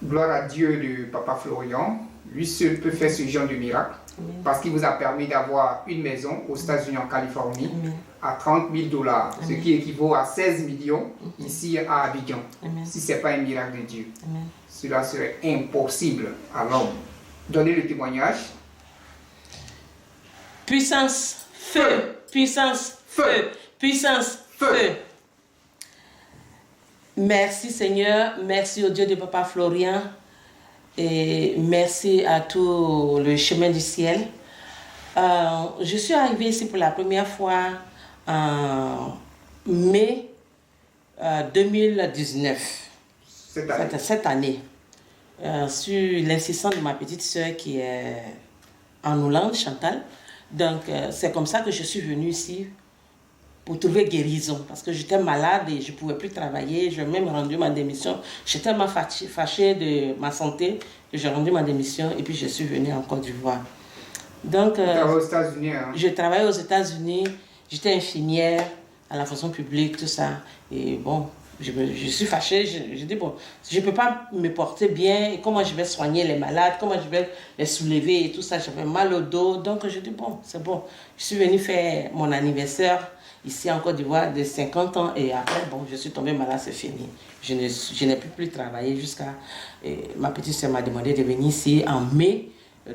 Gloire à Dieu de Papa Florian. Lui seul peut faire ce genre de miracle. Amen. Parce qu'il vous a permis d'avoir une maison aux États-Unis, en Californie, Amen. à 30 000 dollars, ce Amen. qui équivaut à 16 millions ici à Abidjan. Amen. Si ce n'est pas un miracle de Dieu, Amen. cela serait impossible à l'homme. Donnez le témoignage. Puissance, feu, puissance, feu, puissance, feu. Merci Seigneur, merci au Dieu de Papa Florian et merci à tout le chemin du ciel. Je suis arrivée ici pour la première fois en mai 2019, cette année, sur l'insistance de ma petite soeur qui est en Hollande, Chantal. Donc, c'est comme ça que je suis venue ici pour trouver guérison. Parce que j'étais malade et je ne pouvais plus travailler. J'ai même rendu ma démission. J'étais tellement fâchée de ma santé que j'ai rendu ma démission et puis je suis venue en Côte d'Ivoire. Donc, aux États-Unis, hein? Je travaillais aux États-Unis. J'étais infirmière à la fonction publique, tout ça. Et bon, je suis fâchée. Je dis, bon, je ne peux pas me porter bien. Et comment je vais soigner les malades? Comment je vais les soulever et tout ça? J'avais mal au dos. Donc, je dis, bon, c'est bon. Je suis venue faire mon anniversaire ici en Côte d'Ivoire de 50 ans. Et après, bon, je suis tombée malade, c'est fini. Je n'ai plus travailler jusqu'à... Ma petite soeur m'a demandé de venir ici en mai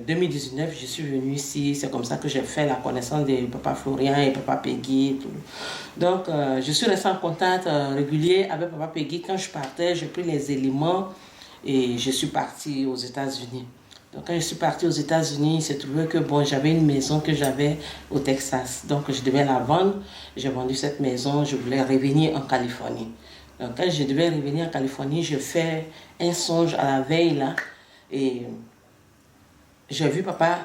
2019, je suis venue ici, c'est comme ça que j'ai fait la connaissance de Papa Florian et Papa Peggy et tout. Donc, je suis restée en contact régulier avec Papa Peggy. Quand je partais, j'ai pris les éléments et je suis partie aux États-Unis. Donc, quand je suis partie aux États-Unis, il s'est trouvé que bon, j'avais une maison que j'avais au Texas. Donc, je devais la vendre. J'ai vendu cette maison, je voulais revenir en Californie. Donc, quand je devais revenir en Californie, je fais un songe à la veille là et... J'ai vu Papa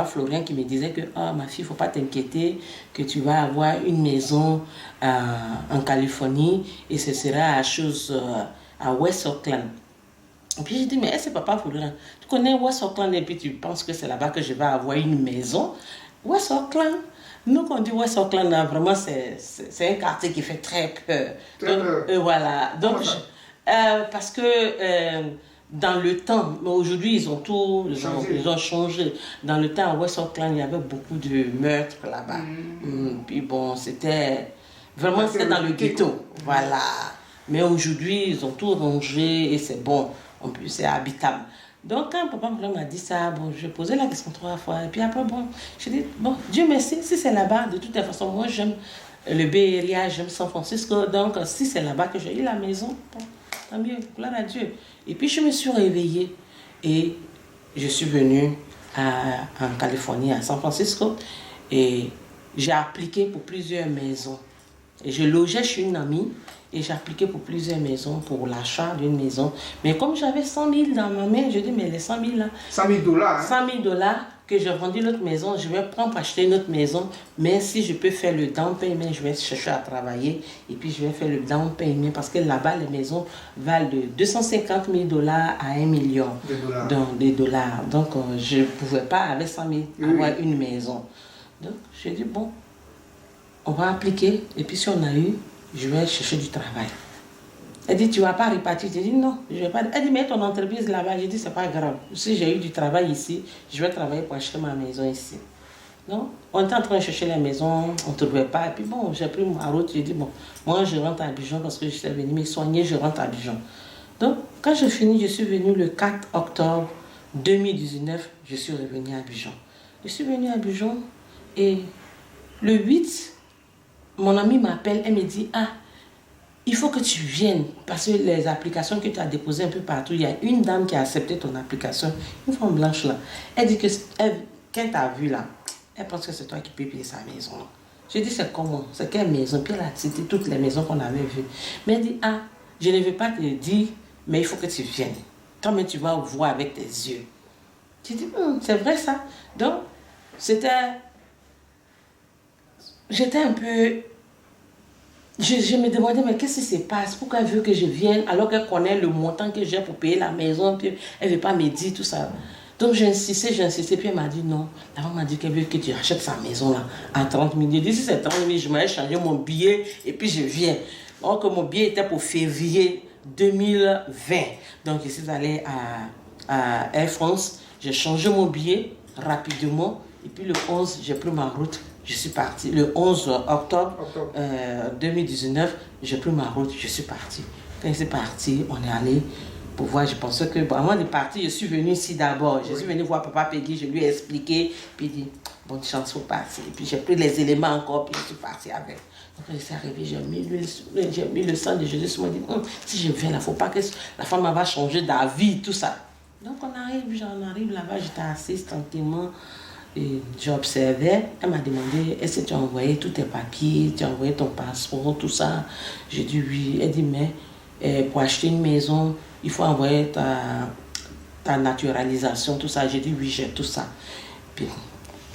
Florian qui me disait que ma fille, il ne faut pas t'inquiéter, que tu vas avoir une maison en Californie et ce sera à West Oakland. Et puis j'ai dit, mais c'est Papa Florian, tu connais West Oakland et puis tu penses que c'est là-bas que je vais avoir une maison? West Oakland? Nous, quand on dit West Oakland, là, vraiment, c'est un quartier qui fait très peur. Voilà. Donc, parce que... dans le temps, mais aujourd'hui ils ont changé. Dans le temps à West Oakland, il y avait beaucoup de meurtres là-bas. Puis bon, c'était dans le ghetto. Voilà. Mais aujourd'hui, ils ont tout rangé et c'est bon. En plus, c'est habitable. Donc quand Papa m'a dit ça, bon, je posais la question 3 fois. Et puis après, bon, je dis, bon, Dieu merci, si c'est là-bas, de toute façon, moi j'aime le Bay Area, j'aime San Francisco. Donc si c'est là-bas que j'ai eu la maison, bon, tant mieux, gloire à Dieu. Et puis je me suis réveillée et je suis venue en Californie, à San Francisco, et j'ai appliqué pour plusieurs maisons. Et je logeais chez une amie et j'ai appliqué pour plusieurs maisons, pour l'achat d'une maison. Mais comme j'avais 100 000 dans ma main, je dis, mais les 100 000 là... 100 000 dollars. Hein? 100 000 dollars que j'ai vendu l'autre maison, je vais prendre pour acheter une autre maison. Mais si je peux faire le down payment, je vais chercher à travailler et puis je vais faire le down payment parce que là-bas, les maisons valent de 250 000 dollars à 1 million de dollars. Donc, je ne pouvais pas, avec 100 000, avoir une maison. Donc, j'ai dit, bon, on va appliquer et puis si on a eu, je vais chercher du travail. Elle dit, tu ne vas pas repartir. J'ai dit, non, je ne vais pas. Elle dit, mais ton entreprise là-bas. J'ai dit, c'est pas grave. Si j'ai eu du travail ici, je vais travailler pour acheter ma maison ici. Donc, on était en train de chercher la maison, on ne trouvait pas. Et puis bon, j'ai pris ma route, j'ai dit, bon, moi je rentre à Abidjan parce que j'étais venue me soigner, je rentre à Abidjan. Donc, quand je finis, je suis venue le 4 octobre 2019, je suis revenue à Abidjan. Je suis venue à Abidjan et le 8, mon amie m'appelle, elle me dit, il faut que tu viennes parce que les applications que tu as déposées un peu partout, il y a une dame qui a accepté ton application, une femme blanche là. Elle dit que quand tu as vu là, elle pense que c'est toi qui peux payer sa maison. Je dis, c'est comment? C'est quelle maison? Puis elle a cité toutes les maisons qu'on avait vues. Mais elle dit, je ne vais pas te dire, mais il faut que tu viennes. Toi-même, tu vas voir avec tes yeux. J'ai dit, c'est vrai ça. Donc, j'étais un peu... Je me demandais, mais qu'est-ce qui se passe? Pourquoi elle veut que je vienne alors qu'elle connaît le montant que j'ai pour payer la maison, puis elle ne veut pas me dire tout ça. Donc j'ai insisté, puis elle m'a dit non. La femme m'a dit qu'elle veut que tu achètes sa maison là à 30 000. J'ai dit, si c'est 30 000, je m'allais changer mon billet et puis je viens. Alors que mon billet était pour février 2020. Donc, je suis allée à Air France. J'ai changé mon billet rapidement. Et puis, le 11, j'ai pris ma route. Je suis partie. Le 11 octobre 2019, j'ai pris ma route. Je suis partie. Quand je suis partie, on est allé pour voir. Je pensais que, bon, avant de partir, je suis venue ici d'abord. Je suis venue voir Papa Peggy. Je lui ai expliqué. Puis, il dit, bonne chance pour partir. Et puis, j'ai pris les éléments encore. Puis, je suis partie avec. Donc, quand je suis arrivée, j'ai mis le sang de Jésus. Je me dis, si je viens là, il ne faut pas que la femme va changer d'avis, tout ça. Donc, j'en arrive là-bas. J'étais assise tranquillement. Et j'observais, elle m'a demandé, est-ce que tu as envoyé tous tes papiers, tu as envoyé ton passeport, tout ça. J'ai dit oui. Elle dit, mais pour acheter une maison, il faut envoyer ta naturalisation, tout ça. J'ai dit oui, j'ai tout ça. Puis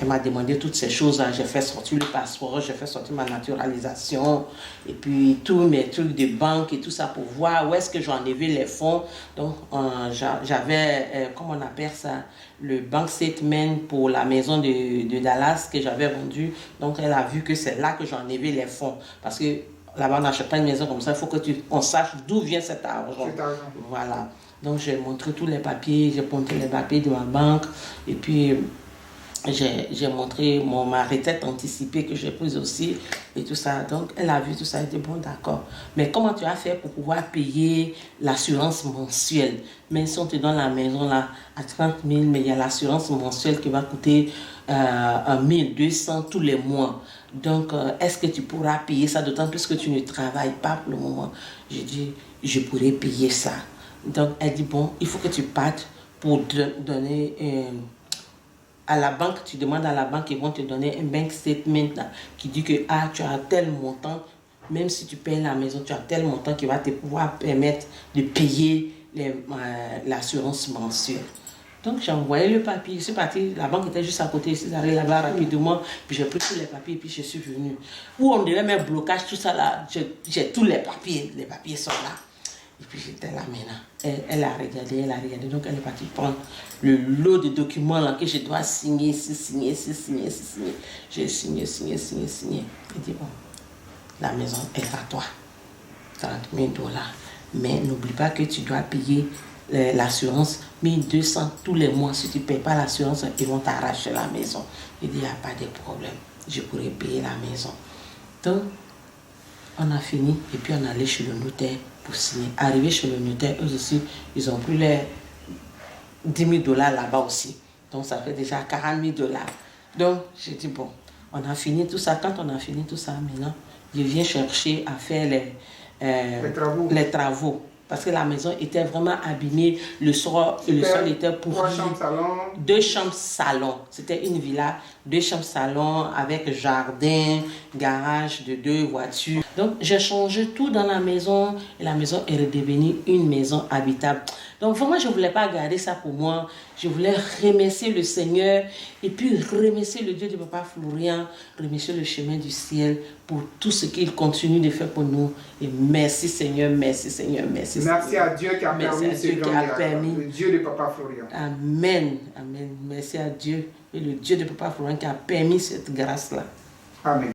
elle m'a demandé toutes ces choses-là. J'ai fait sortir le passeport, j'ai fait sortir ma naturalisation, et puis tous mes trucs de banque et tout ça pour voir où est-ce que j'en avais les fonds. Donc, j'avais, comment on appelle ça, le bank statement pour la maison de Dallas que j'avais vendue. Donc, elle a vu que c'est là que j'en avais les fonds. Parce que là-bas, on n'achète pas une maison comme ça. Il faut qu'on sache d'où vient cet argent. Voilà. Donc, j'ai montré tous les papiers, j'ai montré les papiers de ma banque, et puis j'ai montré ma retraite anticipée que j'ai prise aussi et tout ça. Donc, elle a vu tout ça, elle dit bon, d'accord. Mais comment tu as fait pour pouvoir payer l'assurance mensuelle? Même si on te donne la maison là à 30 000, mais il y a l'assurance mensuelle qui va coûter 1 200 tous les mois. Donc, est-ce que tu pourras payer ça, d'autant plus que tu ne travailles pas pour le moment? J'ai dit, je pourrais payer ça. Donc, elle dit bon, il faut que tu partes pour donner à la banque, tu demandes à la banque, ils vont te donner un bank statement là, qui dit que tu as tel montant, même si tu payes la maison, tu as tel montant qui va te pouvoir permettre de payer l'assurance mensuelle. Donc j'ai envoyé le papier, je suis partie, la banque était juste à côté, je suis allée là-bas rapidement, puis j'ai pris tous les papiers, puis je suis venue. Où on devait mettre blocage, tout ça là, j'ai tous les papiers sont là. Et puis j'étais là maintenant. Elle a regardé, donc elle est partie prendre le lot de documents là que je dois signer. J'ai signé. Elle dit bon, la maison est à toi, 30 000 $. Mais n'oublie pas que tu dois payer l'assurance 1 200 tous les mois. Si tu ne payes pas l'assurance, ils vont t'arracher la maison. Il dit il n'y a pas de problème, je pourrais payer la maison. Donc, on a fini et puis on allait chez le notaire pour signer. Arrivé chez le notaire, eux aussi, ils ont pris les 10 000 $ là-bas aussi. Donc ça fait déjà 40 000 $. Donc j'ai dit bon, on a fini tout ça. Quand on a fini tout ça, maintenant, je viens chercher à faire les travaux. Parce que la maison était vraiment abîmée, le sol était pourri. 3 chambres salon. 2 chambres salon. C'était une villa, 2 chambres salon avec jardin, garage de 2 voitures. Donc j'ai changé tout dans la maison et la maison est redevenue une maison habitable. Donc vraiment je ne voulais pas garder ça pour moi. Je voulais remercier le Seigneur et puis remercier le Dieu de Papa Florian, remercier le chemin du ciel pour tout ce qu'il continue de faire pour nous. Et merci Seigneur, merci Seigneur, merci. Merci à Dieu qui a permis ce grand miracle, le Dieu de Papa Florian. Amen, amen. Merci à Dieu et le Dieu de Papa Florian qui a permis cette grâce-là. Amen.